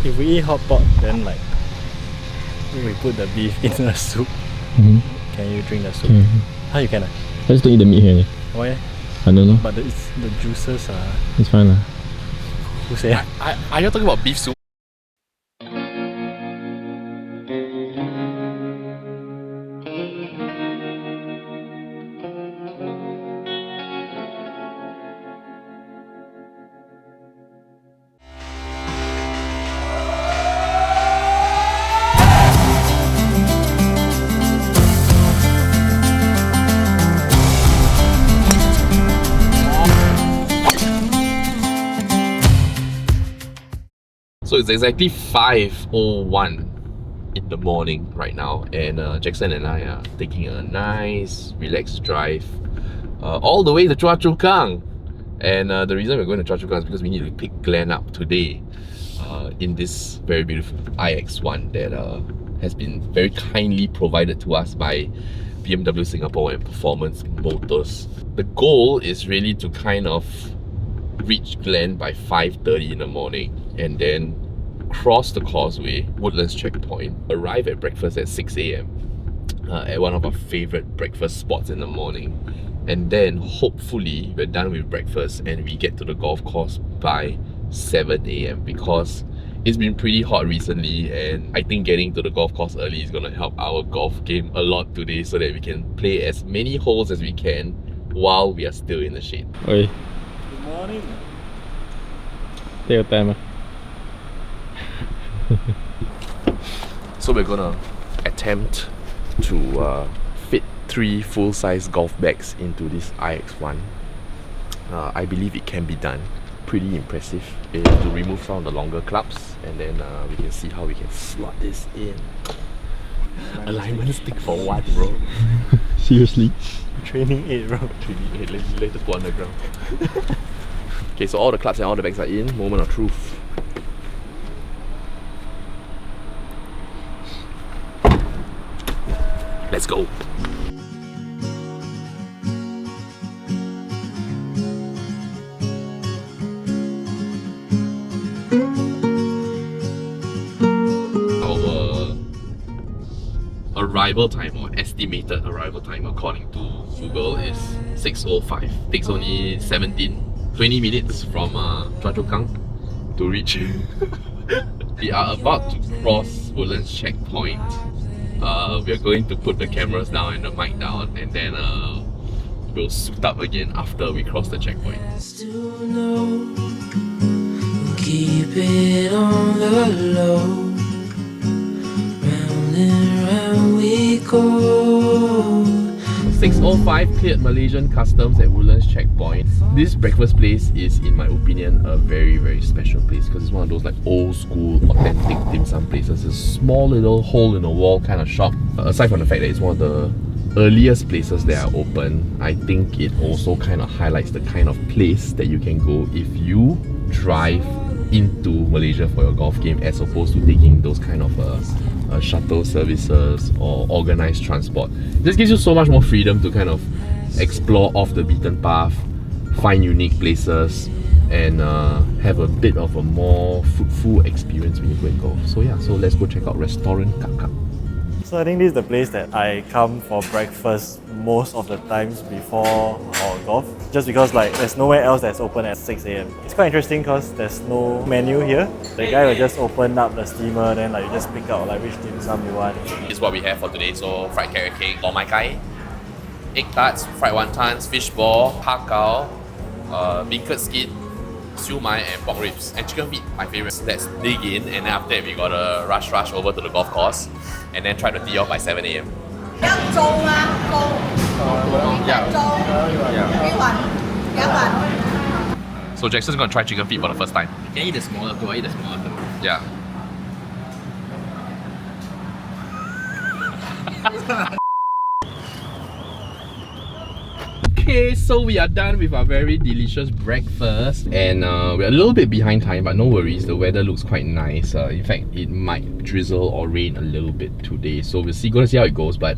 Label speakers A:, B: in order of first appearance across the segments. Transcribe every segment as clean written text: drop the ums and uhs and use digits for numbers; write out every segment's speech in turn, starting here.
A: If we eat hot pot, then like we put the beef in the soup. Can you drink the soup? How you can?
B: I just don't eat the meat here.
A: Why?
B: I don't know.
A: But the juices are.
B: It's fine lah.
A: Who say?
C: Are you talking about beef soup? So it's exactly 5:01 in the morning right now, and Jackson and I are taking a nice, relaxed drive all the way to Choa Chu Kang. And the reason we're going to Choa Chu Kang is because we need to pick Glenn up today in this very beautiful iX1 that has been very kindly provided to us by BMW Singapore and Performance Motors. The goal is really to kind of reach Glen by 5:30 in the morning and then cross the causeway, Woodlands checkpoint, arrive at breakfast at 6 AM at one of our favorite breakfast spots in the morning, and then hopefully we're done with breakfast and we get to the golf course by 7 AM because it's been pretty hot recently, and I think getting to the golf course early is going to help our golf game a lot today so that we can play as many holes as we can while we are still in the shade.
B: Oi.
A: Good morning.
B: Take your time.
C: So we're gonna attempt to fit 3 full-size golf bags into this iX1. I believe it can be done. Pretty impressive. Is to remove some of the longer clubs, and then we can see how we can slot this in. Alignment stick for what, bro?
B: Seriously?
A: Training 8, bro.
C: Training 8, later put on the ground. Okay, so all the clubs and all the bags are in. Moment of truth. Let's go. Our arrival time, or estimated arrival time according to Google, is 6:05. Takes only 20 minutes from Choa Chu Kang to reach. We are about to cross Woodlands checkpoint. We are going to put the cameras down and the mic down, and then we'll suit up again after we cross the checkpoint. Keep it on the low, round and round we go. 6:05 cleared Malaysian customs at Woodlands checkpoint. This breakfast place is, in my opinion, a very, very special place because it's one of those like old school, authentic dim sum places. It's a small little hole in the wall kind of shop. Aside from the fact that it's one of the earliest places that are open, I think it also kind of highlights the kind of place that you can go if you drive into Malaysia for your golf game, as opposed to taking those kind of shuttle services or organized transport. This gives you so much more freedom to kind of explore off the beaten path, find unique places, and have a bit of a more fruitful experience when you go and golf. So yeah, so let's go check out restaurant Kaka.
A: So I think this is the place that I come for breakfast most of the times before our golf, just because like there's nowhere else that's open at 6 AM. It's quite interesting because there's no menu here. The guy will just open up the steamer, then like you just pick out like which dim sum you want.
C: This is what we have for today. So fried carrot cake, lor mai kai, egg tarts, fried wontons, fish ball, hakao, beancurd skin, siu mai, and pork ribs, and chicken feet, my favorite. Let's dig in, and then after that we gotta rush over to the golf course and then try to tee off by 7 AM. So Jackson's gonna try chicken feet for the first time.
D: Can I eat the smaller two? I eat the smaller two.
C: Yeah. Okay, so we are done with our very delicious breakfast, and we're a little bit behind time, but no worries, the weather looks quite nice. In fact, it might drizzle or rain a little bit today, so we'll see, gonna see how it goes, but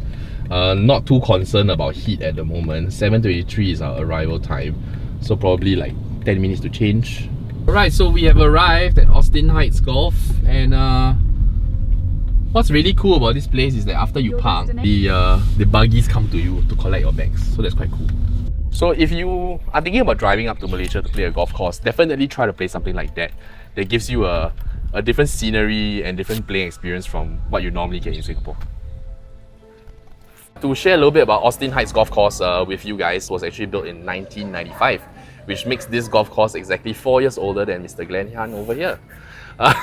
C: not too concerned about heat at the moment. 7:23 is our arrival time, so probably like 10 minutes to change. Alright, so we have arrived at Austin Heights Golf, and what's really cool about this place is that after you park, the buggies come to you to collect your bags, so that's quite cool. So if you are thinking about driving up to Malaysia to play a golf course, definitely try to play something like that. That gives you a different scenery and different playing experience from what you normally get in Singapore. To share a little bit about Austin Heights Golf Course with you guys, was actually built in 1995, which makes this golf course exactly 4 years older than Mr. Glenn Han over here. But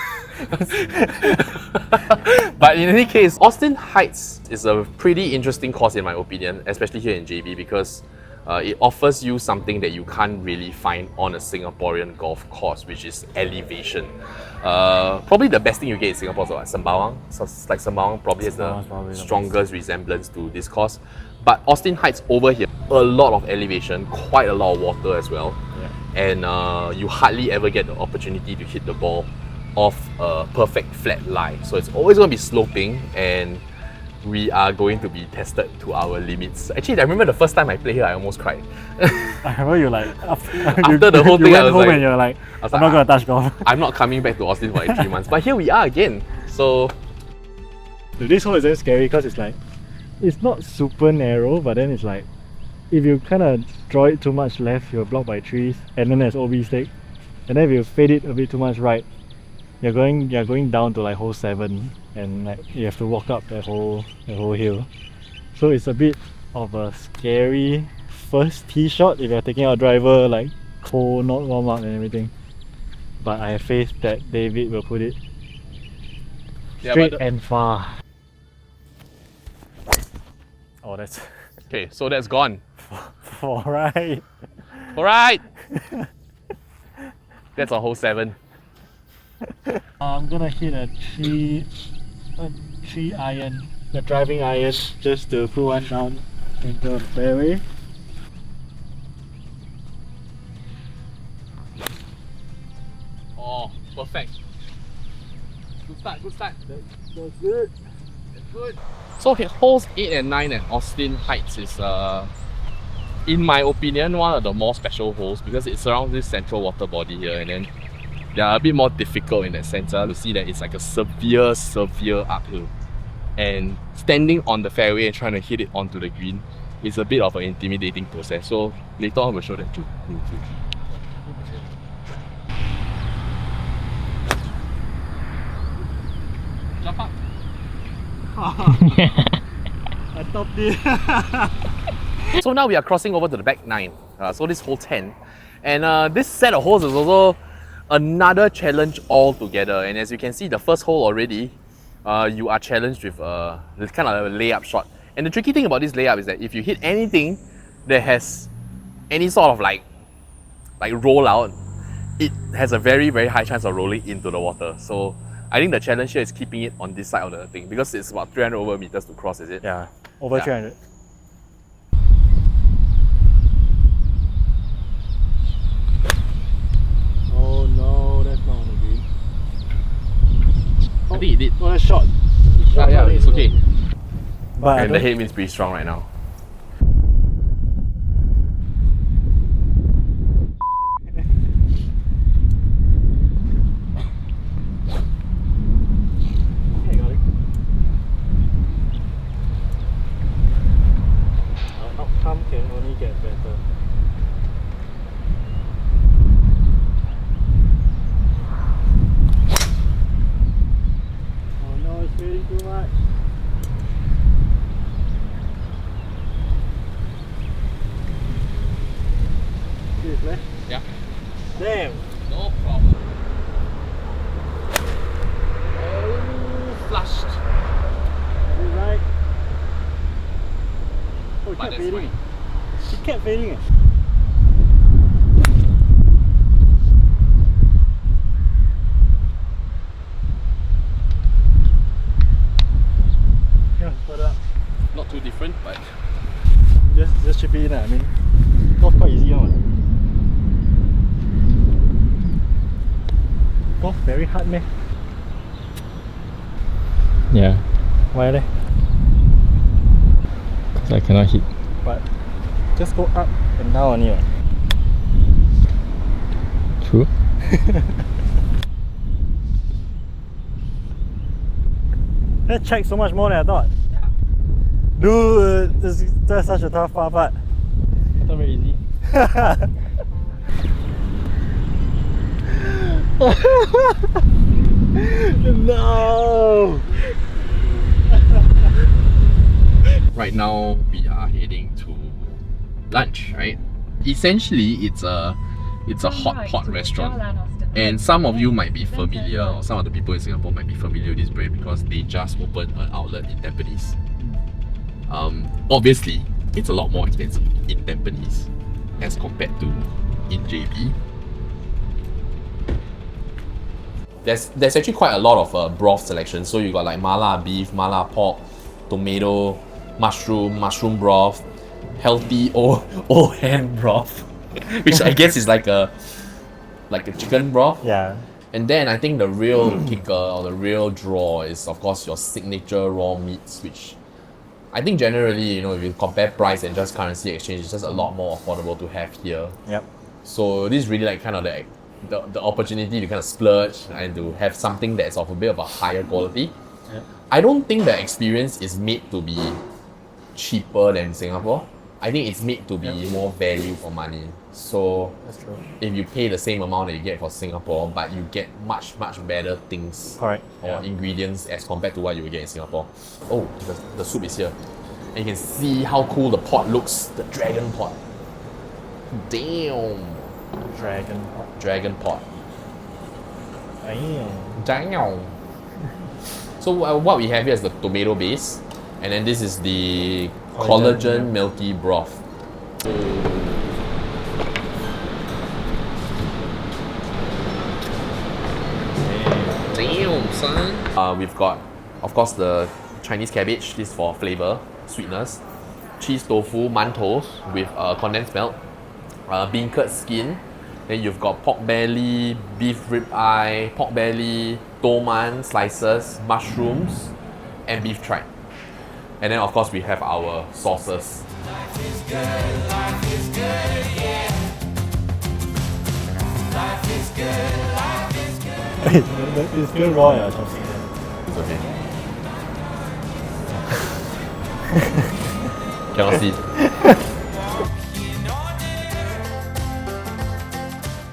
C: in any case, Austin Heights is a pretty interesting course in my opinion, especially here in JB, because it offers you something that you can't really find on a Singaporean golf course, which is elevation. Probably the best thing you get in Singapore is like Sembawang. So like Sembawang probably has the strongest resemblance to this course. But Austin Heights over here, a lot of elevation, quite a lot of water as well. Yeah. And you hardly ever get the opportunity to hit the ball off a perfect flat lie. So it's always going to be sloping, and we are going to be tested to our limits. Actually, I remember the first time I played here, I almost cried.
A: I remember you like
C: after the whole thing, I was
A: home
C: like,
A: and you're like, I'm not gonna touch golf.
C: I'm not coming back to Austin for like 3 months. But here we are again. So
A: this hole is very scary because it's like, it's not super narrow, but then it's like, if you kind of draw it too much left, you're blocked by trees, and then there's OB stake. And then if you fade it a bit too much right, you're going down to like hole 7, and like you have to walk up that whole hill. So it's a bit of a scary first tee shot if you're taking out a driver like cold, not warm up and everything. But I have faith that David will put it straight and far. Oh, that's
C: okay. So that's gone.
A: Alright.
C: Alright. That's on hole 7.
A: I'm gonna hit a 3 iron, the driving iron, just to put one down into the fairway.
C: Oh, perfect. Good start, good start.
A: That's good.
C: That's good. So holes 8 and 9 at Austin Heights is, in my opinion, one of the more special holes because it surrounds this central water body here, and then they are a bit more difficult in that sense to see that it's like a severe uphill. And standing on the fairway and trying to hit it onto the green is a bit of an intimidating process. So later on we'll show that too. Jump up.
A: I topped it.
C: So now we are crossing over to the back 9. So this hole 10. And this set of holes is also another challenge altogether. And as you can see, the first hole already, you are challenged with this kind of a layup shot. And the tricky thing about this layup is that if you hit anything that has any sort of like roll out, it has a very high chance of rolling into the water. So I think the challenge here is keeping it on this side of the thing because it's about 300 over meters to cross, is it?
A: Yeah, over 300. Oh no, that's not on the green.
C: I think it did.
A: Oh, that's short.
C: Yeah, it's okay.
A: But
C: and the headwind's pretty strong right now.
A: Outcome can only get better. Oh no, it's fading too much. This left?
C: Yeah.
A: Damn!
C: No problem. Oh, flushed.
A: Is it right? Oh, it
C: But
A: kept
C: that's
A: fading.
C: fine.
A: It kept fading. Yeah, further up.
C: Not too different, but
A: Just chip it in. I mean, golf quite easy one. Golf very hard, man.
B: Yeah,
A: Why leh?
B: because I cannot hit.
A: But just go up and down only.
B: True.
A: That checked so much more than I thought. Dude, that's such a tough part, but
B: It's not very easy.
A: no!
C: Right now we are heading to lunch, right? Essentially it's a hot pot restaurant, and some of you might be familiar, or some of the people in Singapore might be familiar with this brand because they just opened an outlet in Tampines. Obviously it's a lot more expensive in Tampines as compared to in JB. There's actually quite a lot of broth selection. So you got like mala beef, mala pork, tomato, mushroom broth, healthy old hen broth, which I guess is like a chicken broth.
A: Yeah.
C: And then I think the real kicker or the real draw is of course your signature raw meats, which I think generally, you know, if you compare price and just currency exchange, it's just a lot more affordable to have here.
A: Yep.
C: So this is really like kind of the opportunity to kind of splurge and to have something that's of a bit of a higher quality.
A: Yep.
C: I don't think the experience is made to be cheaper than Singapore. I think it's made to be more value for money. So
A: That's true.
C: if you pay the same amount that you get for Singapore, but you get much better things
A: Correct.
C: or ingredients as compared to what you would get in Singapore. Oh, the soup is here. And you can see how cool the pot looks, the dragon pot. Damn.
A: Dragon pot.
C: Dragon pot.
A: Damn.
C: Damn. So what we have here is the tomato base, and then this is the collagen milky broth. Damn, son. We've got, of course, the Chinese cabbage. This is for flavor, sweetness. Cheese tofu, mantou with condensed milk. Beancurd skin. Then you've got pork belly, beef rib eye, pork belly, toman slices, mushrooms, and beef tripe. And then of course we have our sauces.
E: Life is good, life is good, yeah. Life is good, life is good.
A: It's still raw, yeah, chopstick.
C: It's okay. Cannot see.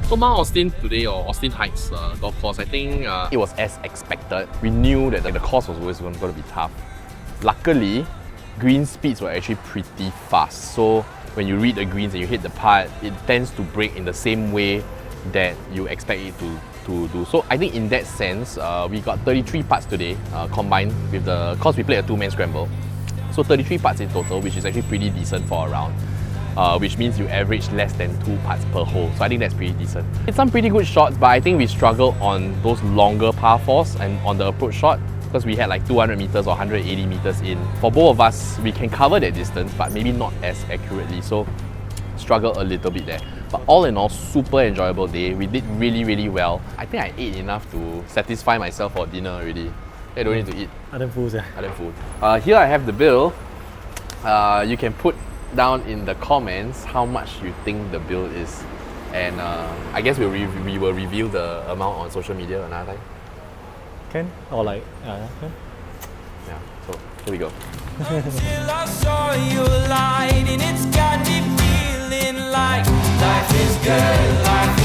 C: So Mount Austin today, or Austin Heights golf course, I think it was as expected. We knew that the course was always going to be tough. Luckily, green speeds were actually pretty fast. So when you read the greens and you hit the putt, it tends to break in the same way that you expect it to do. So I think in that sense, we got 33 putts today combined with the course. We played a two-man scramble. So 33 putts in total, which is actually pretty decent for a round. Which means you average less than 2 putts per hole. So I think that's pretty decent. It's some pretty good shots, but I think we struggled on those longer par 4s and on the approach shot because we had like 200 meters or 180 meters in. For both of us, we can cover that distance, but maybe not as accurately. So struggled a little bit there. But all in all, super enjoyable day. We did really well. I think I ate enough to satisfy myself for dinner already. I don't need to eat.
A: Other foods, yeah.
C: Other food. Here I have the bill. You can put down in the comments how much you think the bill is, and I guess we will reveal the amount on social media another time.
A: Can? Or like, can?
C: Yeah, so here we go.
E: Until I saw your light, and it's got me feeling like life is good, life